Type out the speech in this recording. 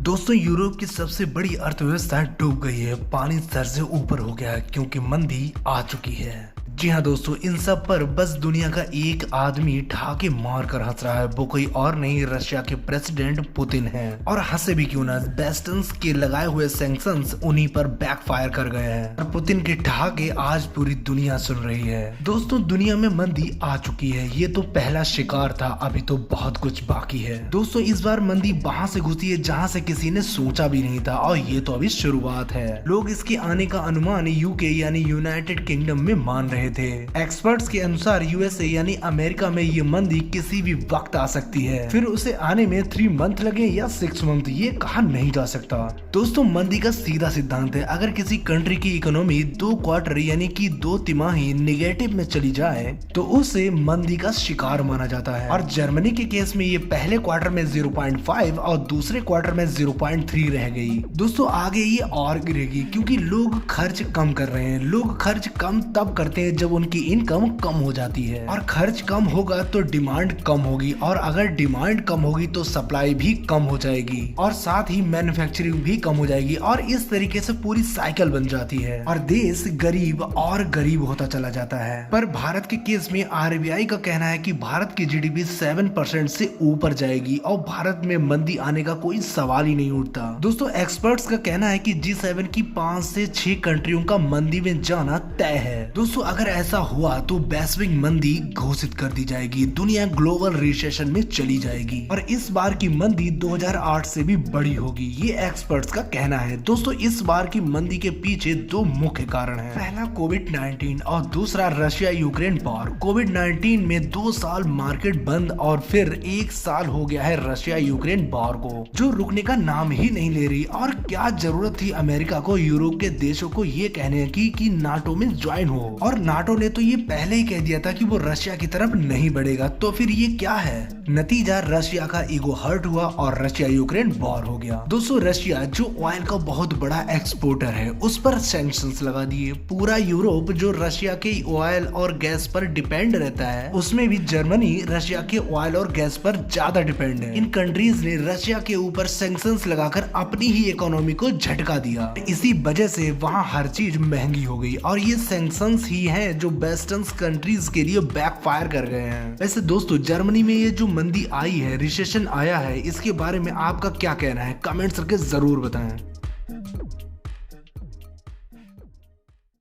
दोस्तों यूरोप की सबसे बड़ी अर्थव्यवस्था डूब गई है। पानी सर से ऊपर हो गया है क्योंकि मंदी आ चुकी है। जी हाँ दोस्तों, इन सब पर बस दुनिया का एक आदमी ठाके मार कर हंस रहा है। वो कोई और नहीं, रशिया के प्रेसिडेंट पुतिन है। और हंसे भी क्यों ना, वेस्टर्न्स के लगाए हुए सैंक्शंस उन्हीं पर बैकफायर कर गए हैं और पुतिन के ठहाके आज पूरी दुनिया सुन रही है। दोस्तों दुनिया में मंदी आ चुकी है, ये तो पहला शिकार था, अभी तो बहुत कुछ बाकी है। दोस्तों इस बार मंदी वहां से घुसी है जहां से किसी ने सोचा भी नहीं था और ये तो अभी शुरुआत है। लोग इसके आने का अनुमान यूके यानी यूनाइटेड किंगडम में मान रहे थे। एक्सपर्ट्स के अनुसार यूएसए यानी अमेरिका में ये मंदी किसी भी वक्त आ सकती है। फिर उसे आने में 3 मंथ लगे या 6 मंथ, ये कहा नहीं जा सकता। दोस्तों मंदी का सीधा सिद्धांत है, अगर किसी कंट्री की इकोनॉमी 2 क्वार्टर यानी कि 2 तिमाही निगेटिव में चली जाए तो उसे मंदी का शिकार माना जाता है। और जर्मनी के केस में ये पहले क्वार्टर में 0.5 और दूसरे क्वार्टर में 0.3 रह गई। दोस्तों आगे ये और गिरेगी क्योंकि लोग खर्च कम कर रहे हैं। लोग खर्च कम तब करते हैं जब उनकी इनकम कम हो जाती है, और खर्च कम होगा तो डिमांड कम होगी, और अगर डिमांड कम होगी तो सप्लाई भी कम हो जाएगी, और साथ ही मैन्युफैक्चरिंग भी कम हो जाएगी, और इस तरीके से पूरी साइकिल बन जाती है और देश गरीब और गरीब होता चला जाता है। पर भारत के केस में आरबीआई का कहना है कि भारत की जीडीपी 7% से ऊपर जाएगी और भारत में मंदी आने का कोई सवाल ही नहीं उठता। दोस्तों एक्सपर्ट्स का कहना है कि G7 की 5 से 6 कंट्रियों का मंदी में जाना तय है। दोस्तों अगर ऐसा हुआ तो वैश्विक मंदी घोषित कर दी जाएगी, दुनिया ग्लोबल रिसेशन में चली जाएगी और इस बार की मंदी 2008 से भी बड़ी होगी, ये एक्सपर्ट्स का कहना है। दोस्तों इस बार की मंदी के पीछे 2 मुख्य कारण हैं। पहला कोविड-19 और दूसरा रशिया यूक्रेन वॉर। कोविड-19 में 2 साल मार्केट बंद और फिर 1 साल हो गया है रशिया यूक्रेन वॉर को, जो रुकने का नाम ही नहीं ले रही। और क्या जरूरत थी अमेरिका को यूरोप के देशों को ये कहने की कि नाटो में ज्वाइन हो, और नाटो ने तो ये पहले ही कह दिया था कि वो रशिया की तरफ नहीं बढ़ेगा। तो फिर ये क्या है? नतीजा रशिया का ईगो हर्ट हुआ और रशिया यूक्रेन वॉर हो गया। दोस्तों रशिया जो ऑयल का बहुत बड़ा एक्सपोर्टर है उस पर सैंक्शंस लगा दिए। पूरा यूरोप जो रशिया के ऑयल और गैस पर डिपेंड रहता है, उसमें भी जर्मनी रशिया के ऑयल और गैस पर ज्यादा डिपेंड है। इन कंट्रीज ने रशिया के ऊपर सैंक्शंस लगाकर अपनी ही इकोनॉमी को झटका दिया। इसी वजह से वहाँ हर चीज महंगी हो गई और ये सैंक्शंस ही है जो वेस्टर्न कंट्रीज के लिए बैकफायर कर गए हैं। वैसे दोस्तों जर्मनी में ये जो मंदी आई है, रिसेशन आया है, इसके बारे में आपका क्या कहना है? कमेंट्स करके जरूर बताएं।